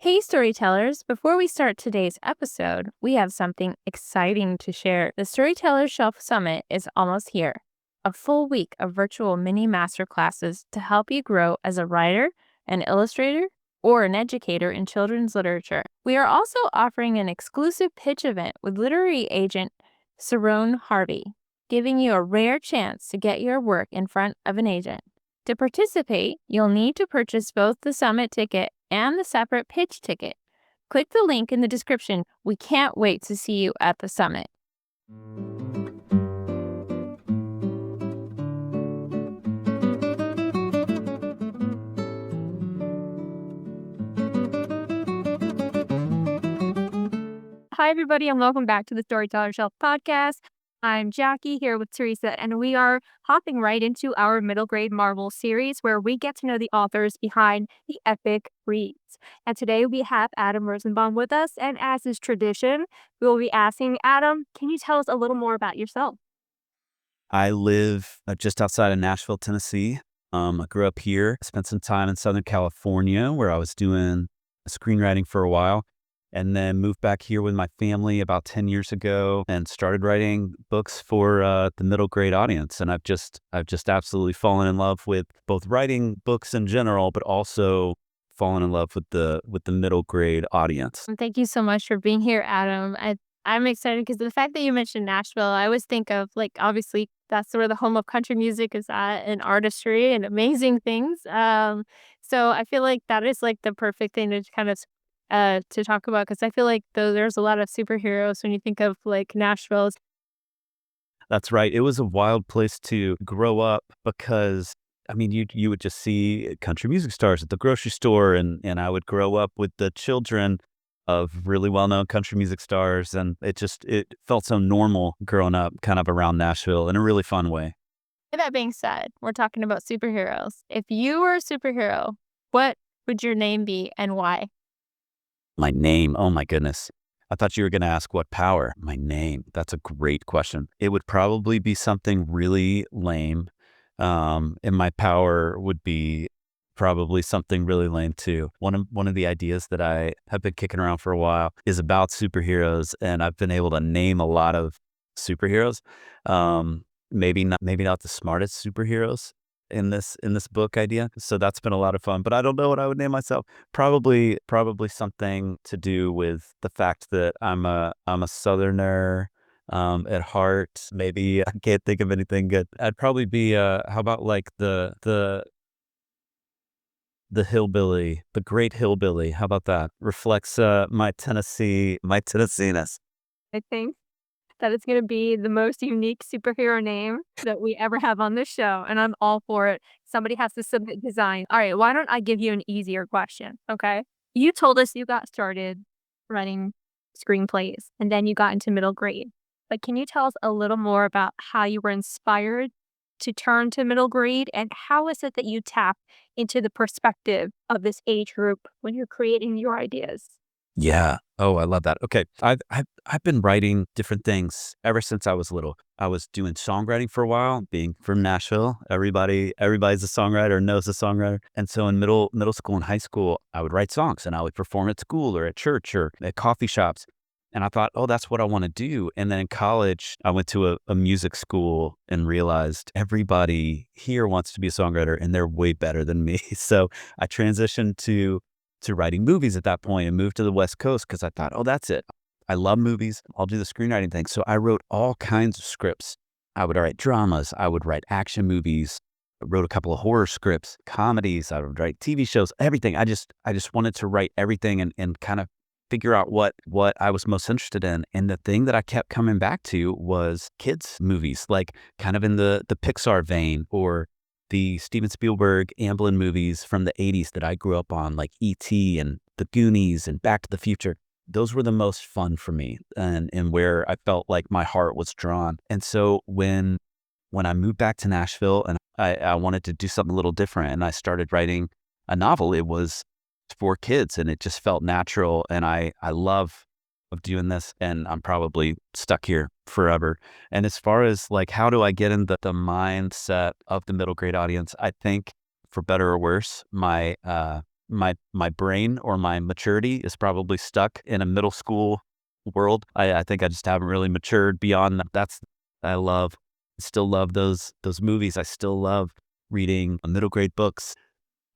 Hey, storytellers. Before we start today's episode, we have something exciting to share. The Storyteller Shelf Summit is almost here. A full week of virtual mini masterclasses to help you grow as a writer, an illustrator, or an educator in children's literature. We are also offering an exclusive pitch event with literary agent Saron Harvey, giving you a rare chance to get your work in front of an agent. To participate, you'll need to purchase both the summit ticket and the separate pitch ticket. Click the link in the description. We can't wait to see you at the summit. Hi, everybody, and welcome back to the Storyteller Shelf podcast. I'm Jackie here with Teresa, and we are hopping right into our middle grade Marvel series where we get to know the authors behind the epic reads. And today we have Adam Rosenbaum with us, and as is tradition, we will be asking Adam, can you tell us a little more about yourself? I live just outside of Nashville, Tennessee. I grew up here, spent some time in Southern California where I was doing screenwriting for a while, and then moved back here with my family about 10 years ago and started writing books for the middle grade audience. And I've just absolutely fallen in love with both writing books in general, but also fallen in love with the middle grade audience. And thank you so much for being here, Adam. I'm excited because the fact that you mentioned Nashville, I always think of, like, obviously that's where the home of country music is at, and artistry and amazing things. So I feel like that is like the perfect thing to kind of to talk about, because I feel like there's a lot of superheroes when you think of like Nashville. That's right. It was a wild place to grow up because, I mean, you would just see country music stars at the grocery store, and I would grow up with the children of really well-known country music stars, and it felt so normal growing up kind of around Nashville in a really fun way. With that being said, we're talking about superheroes. If you were a superhero, what would your name be and why? My name, oh my goodness. I thought you were going to ask what power. My name, that's a great question. It would probably be something really lame. And my power would be probably something really lame too. One of the ideas that I have been kicking around for a while is about superheroes, and I've been able to name a lot of superheroes. Maybe not the smartest superheroes in this book idea. So that's been a lot of fun. But I don't know what I would name myself. Probably something to do with the fact that I'm a Southerner at heart. Maybe I can't think of anything good. I'd probably be how about like the hillbilly, the great hillbilly. How about that? Reflects my Tennesseaness. I think that it's going to be the most unique superhero name that we ever have on this show, and I'm all for it. Somebody has to submit design. All right, why don't I give you an easier question, okay? You told us you got started writing screenplays, and then you got into middle grade. But can you tell us a little more about how you were inspired to turn to middle grade, and how is it that you tap into the perspective of this age group when you're creating your ideas? Yeah. Oh, I love that. Okay. I've been writing different things ever since I was little. I was doing songwriting for a while, being from Nashville. Everybody's a songwriter, knows a songwriter. And so in middle school and high school, I would write songs and I would perform at school or at church or at coffee shops. And I thought, oh, that's what I want to do. And then in college, I went to a music school and realized everybody here wants to be a songwriter and they're way better than me. So I transitioned to writing movies at that point and moved to the West Coast because I thought, oh, that's it. I love movies. I'll do the screenwriting thing. So I wrote all kinds of scripts. I would write dramas. I would write action movies. I wrote a couple of horror scripts, comedies. I would write TV shows, everything. I just wanted to write everything and kind of figure out what I was most interested in. And the thing that I kept coming back to was kids movies, like kind of in the Pixar vein, or the Steven Spielberg Amblin movies from the 80s that I grew up on, like E.T. and The Goonies and Back to the Future. Those were the most fun for me and where I felt like my heart was drawn. And so when I moved back to Nashville and I wanted to do something a little different and I started writing a novel, it was for kids and it just felt natural. And I love of doing this, and I'm probably stuck here forever. And as far as like, how do I get in the mindset of the middle grade audience? I think, for better or worse, my my brain or my maturity is probably stuck in a middle school world. I think I just haven't really matured beyond that. I still love those movies. I still love reading middle grade books.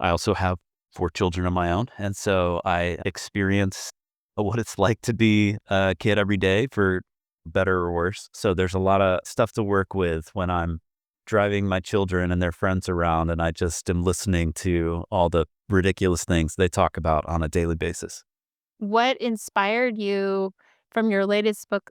I also have 4 children of my own, and so I experience what it's like to be a kid every day, for better or worse. So there's a lot of stuff to work with when I'm driving my children and their friends around, and I just am listening to all the ridiculous things they talk about on a daily basis. What inspired you from your latest book?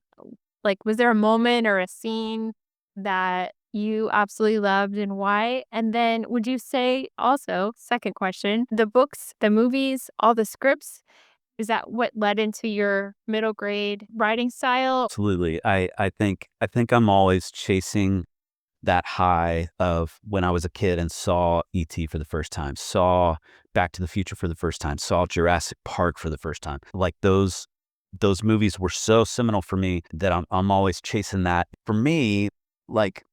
Like, was there a moment or a scene that you absolutely loved and why? And then would you say also, second question, the books, the movies, all the scripts, is that what led into your middle grade writing style? Absolutely. I think I'm always chasing that high of when I was a kid and saw E.T. for the first time, saw Back to the Future for the first time, saw Jurassic Park for the first time. Like those movies were so seminal for me that I'm always chasing that. For me, like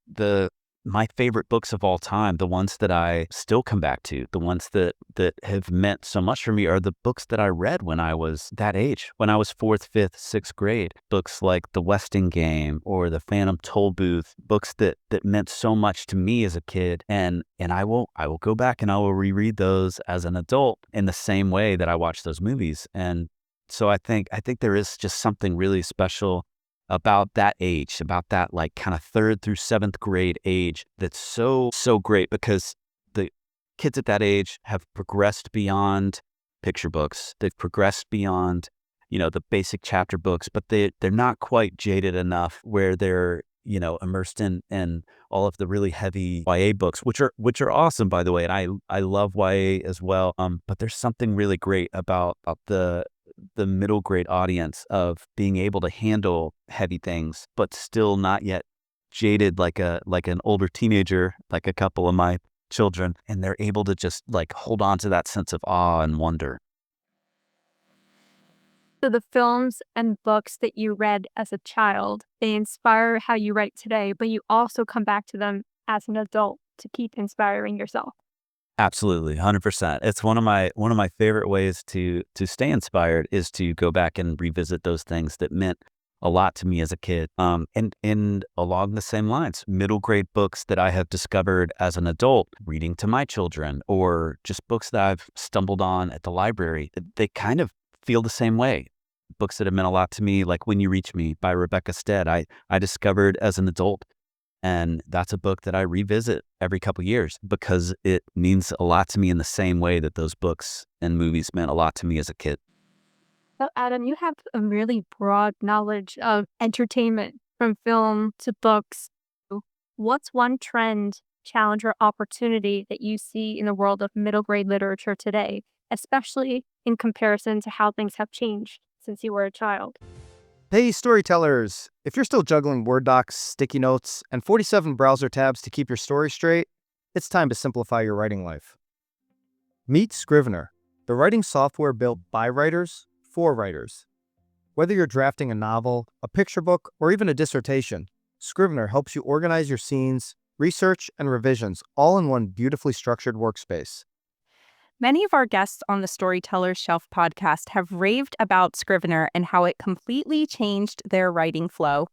my favorite books of all time, the ones that I still come back to, the ones that have meant so much for me, are the books that I read when I was that age, when I was 4th, 5th, 6th grade. Books like The Westing Game or The Phantom Toll Booth, books that meant so much to me as a kid. And I will go back and I will reread those as an adult in the same way that I watched those movies. And so I think there is just something really special about that age, about that like kind of 3rd through 7th grade age, that's so great, because the kids at that age have progressed beyond picture books. They've progressed beyond, the basic chapter books, but they're not quite jaded enough where they're, immersed in all of the really heavy YA books, which are awesome, by the way. And I love YA as well. But there's something really great about the middle grade audience of being able to handle heavy things, but still not yet jaded like an older teenager, like a couple of my children, and they're able to just like hold on to that sense of awe and wonder. So the films and books that you read as a child, they inspire how you write today, but you also come back to them as an adult to keep inspiring yourself. Absolutely, 100%. It's one of my favorite ways to stay inspired is to go back and revisit those things that meant a lot to me as a kid. And along the same lines, middle grade books that I have discovered as an adult, reading to my children, or just books that I've stumbled on at the library, they kind of feel the same way. Books that have meant a lot to me, like When You Reach Me by Rebecca Stead, I discovered as an adult. And that's a book that I revisit every couple years because it means a lot to me in the same way that those books and movies meant a lot to me as a kid. So, Adam, you have a really broad knowledge of entertainment from film to books. What's one trend, challenge, or opportunity that you see in the world of middle grade literature today, especially in comparison to how things have changed since you were a child? Hey, storytellers! If you're still juggling Word docs, sticky notes, and 47 browser tabs to keep your story straight, it's time to simplify your writing life. Meet Scrivener, the writing software built by writers for writers. Whether you're drafting a novel, a picture book, or even a dissertation, Scrivener helps you organize your scenes, research, and revisions all in one beautifully structured workspace. Many of our guests on the Storyteller's Shelf podcast have raved about Scrivener and how it completely changed their writing flow.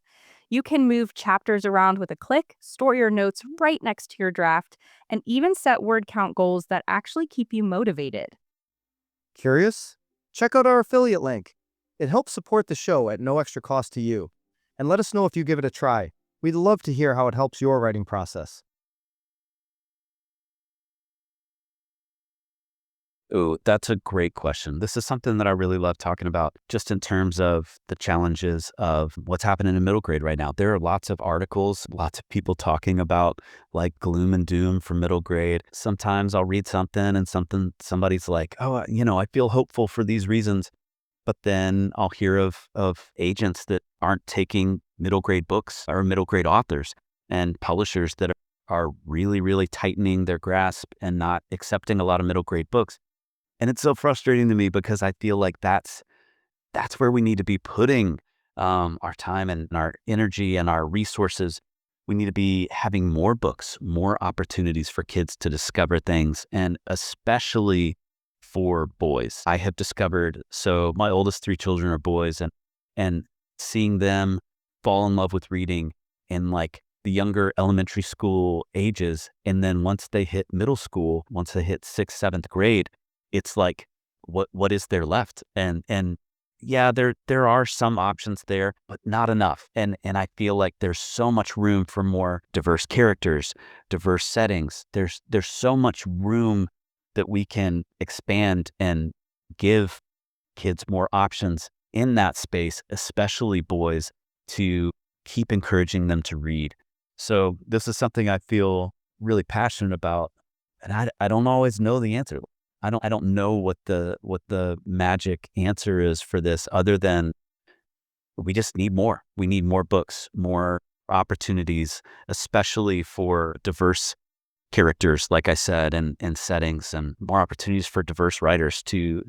You can move chapters around with a click, store your notes right next to your draft, and even set word count goals that actually keep you motivated. Curious? Check out our affiliate link. It helps support the show at no extra cost to you. And let us know if you give it a try. We'd love to hear how it helps your writing process. Ooh, that's a great question. This is something that I really love talking about, just in terms of the challenges of what's happening in middle grade right now. There are lots of articles, lots of people talking about like gloom and doom for middle grade. Sometimes I'll read something and somebody's like, oh, I feel hopeful for these reasons. But then I'll hear of agents that aren't taking middle grade books or middle grade authors, and publishers that are really, really tightening their grasp and not accepting a lot of middle grade books. And it's so frustrating to me because I feel like that's where we need to be putting our time and our energy and our resources. We need to be having more books, more opportunities for kids to discover things, and especially for boys. I have discovered, so my oldest 3 children are boys, and seeing them fall in love with reading in like the younger elementary school ages, and then once they hit middle school, once they hit 6th, 7th grade, it's like, what is there left? And yeah, there are some options there, but not enough. And I feel like there's so much room for more diverse characters, diverse settings. There's so much room that we can expand and give kids more options in that space, especially boys, to keep encouraging them to read. So this is something I feel really passionate about, and I don't always know the answer. I don't know what the magic answer is for this, other than we just need more. We need more books, more opportunities, especially for diverse characters, like I said, and settings, and more opportunities for diverse writers to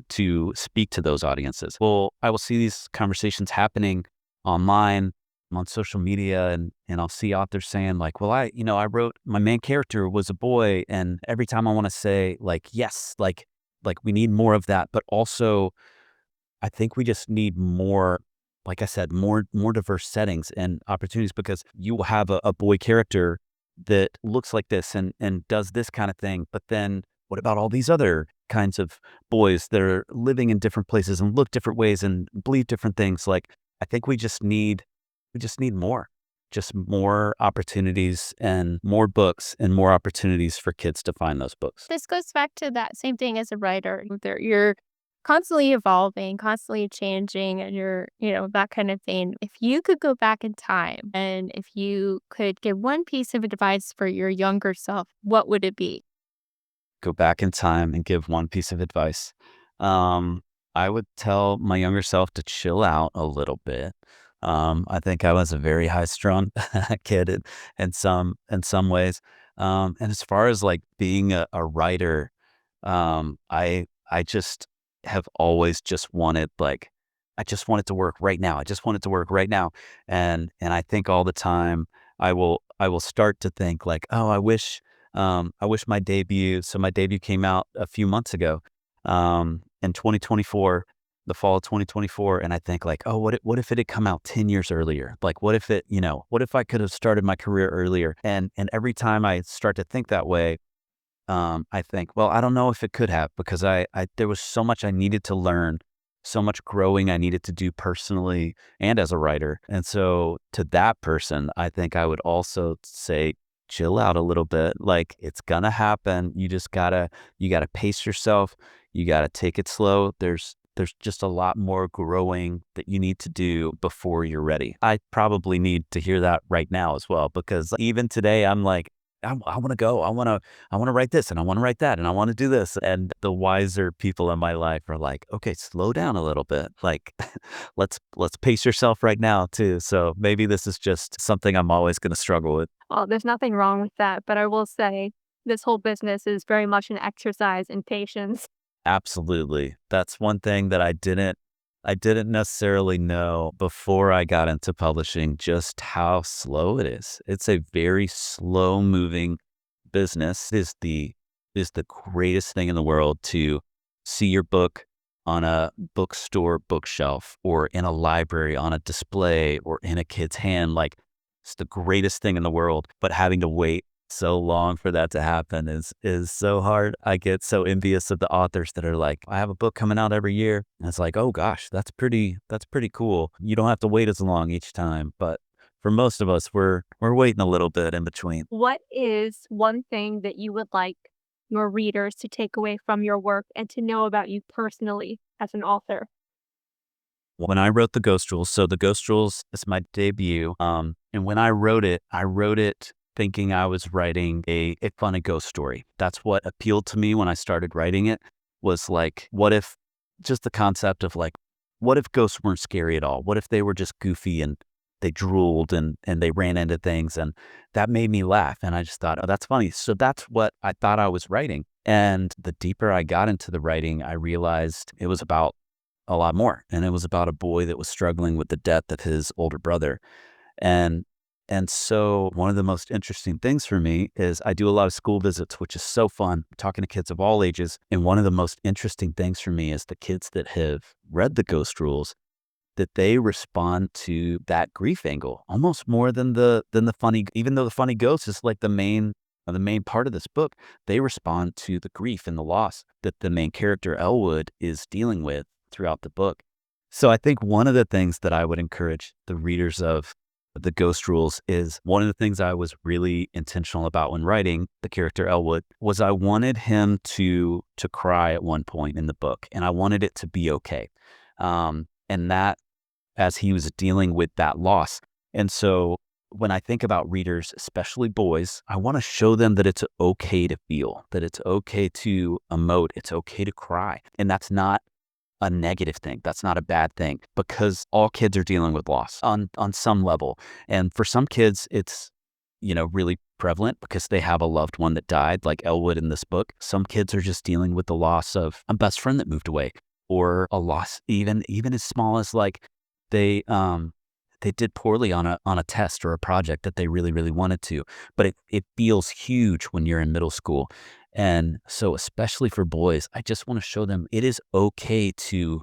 speak to those audiences. Well, I will see these conversations happening online, on social media, and I'll see authors saying like, well, I wrote, my main character was a boy, and every time I want to say like, yes, like we need more of that, but also I think we just need more, like I said, more diverse settings and opportunities, because you will have a boy character that looks like this and does this kind of thing. But then what about all these other kinds of boys that are living in different places and look different ways and believe different things? Like, I think we just need more, just more opportunities and more books and more opportunities for kids to find those books. This goes back to that same thing as a writer. You're constantly evolving, constantly changing, and that kind of thing. If you could go back in time and if you could give one piece of advice for your younger self, what would it be? Go back in time and give one piece of advice. I would tell my younger self to chill out a little bit. I think I was a very high-strung kid in some ways. And as far as like being a writer, I just have always just wanted, like, I just want it to work right now. I just want it to work right now. And I think all the time I will start to think like, oh, I wish my debut. So my debut came out a few months ago, in 2024, the fall of 2024. And I think like, oh, what if it had come out 10 years earlier? Like, what if I could have started my career earlier? And every time I start to think that way, I think, well, I don't know if it could have, because there was so much I needed to learn, so much growing I needed to do personally and as a writer. And so to that person, I think I would also say, chill out a little bit. Like, it's gonna happen. You gotta pace yourself. You gotta take it slow. There's just a lot more growing that you need to do before you're ready. I probably need to hear that right now as well, because even today I'm like, I want to go. I want to write this, and I want to write that, and I want to do this. And the wiser people in my life are like, okay, slow down a little bit. Like, let's pace yourself right now too. So maybe this is just something I'm always going to struggle with. Well, there's nothing wrong with that, but I will say this whole business is very much an exercise in patience. Absolutely. That's one thing that I didn't necessarily know before I got into publishing, just how slow it is. It's a very slow moving business. It is the greatest thing in the world to see your book on a bookstore bookshelf, or in a library on a display, or in a kid's hand. Like, it's the greatest thing in the world. But having to wait so long for that to happen is so hard. I get so envious of the authors that are like, I have a book coming out every year. And it's like, oh gosh, that's pretty cool. You don't have to wait as long each time. But for most of us, we're waiting a little bit in between. What is one thing that you would like your readers to take away from your work and to know about you personally as an author? When I wrote The Ghost Rules, so The Ghost Rules is my debut. And when I wrote it thinking I was writing a fun and ghost story. That's what appealed to me when I started writing it, was like, what if, just the concept of like, what if ghosts weren't scary at all? What if they were just goofy and they drooled and they ran into things? And that made me laugh. And I just thought, oh, that's funny. So that's what I thought I was writing. And the deeper I got into the writing, I realized it was about a lot more. And it was about a boy that was struggling with the death of his older brother. And And so one of the most interesting things for me is I do a lot of school visits, which is so fun, talking to kids of all ages. And one of the most interesting things for me is the kids that have read the Ghost Rules, that they respond to that grief angle almost more than the funny, even though the funny ghost is like the main part of this book. They respond to the grief and the loss that the main character Elwood is dealing with throughout the book. So I think one of the things that I would encourage the readers of the Ghost Rules is, one of the things I was really intentional about when writing the character Elwood was I wanted him to cry at one point in the book, and I wanted it to be okay. And that, as he was dealing with that loss. And so when I think about readers, especially boys, I want to show them that it's okay to feel, that it's okay to emote, it's okay to cry. And that's not a negative thing. That's not a bad thing, because all kids are dealing with loss on some level. And for some kids, it's, really prevalent because they have a loved one that died, like Elwood in this book. Some kids are just dealing with the loss of a best friend that moved away, or a loss even as small as like they did poorly on a test or a project that they really, really wanted to, but it feels huge when you're in middle school. And so especially for boys, I just want to show them it is okay to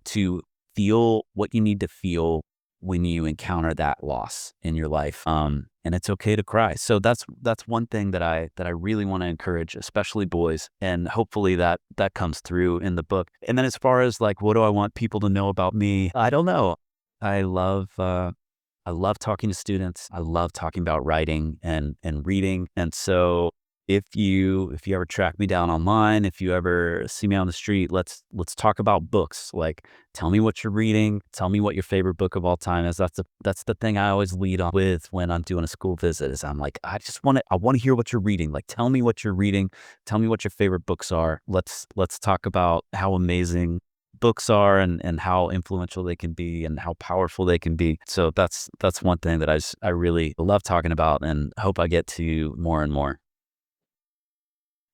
feel what you need to feel when you encounter that loss in your life. And it's okay to cry. So that's one thing that I really want to encourage, especially boys. And hopefully that comes through in the book. And then as far as like, what do I want people to know about me? I don't know. I love talking to students. I love talking about writing and reading. And so if you ever track me down online, if you ever see me on the street, let's talk about books. Like, tell me what you're reading. Tell me what your favorite book of all time is. That's the thing I always lead on with when I'm doing a school visit, is I'm like, I want to hear what you're reading. Like, tell me what you're reading. Tell me what your favorite books are. Let's talk about how amazing books are and how influential they can be and how powerful they can be. So that's one thing that I really love talking about, and hope I get to more and more.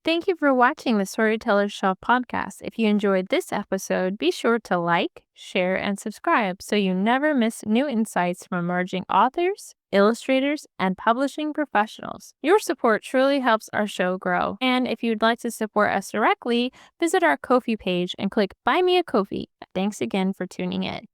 Thank you for watching the Storyteller's Shelf podcast. If you enjoyed this episode, be sure to like, share, and subscribe so you never miss new insights from emerging authors, illustrators, and publishing professionals. Your support truly helps our show grow. And if you'd like to support us directly, visit our Ko-fi page and click Buy Me a Ko-fi. Thanks again for tuning in.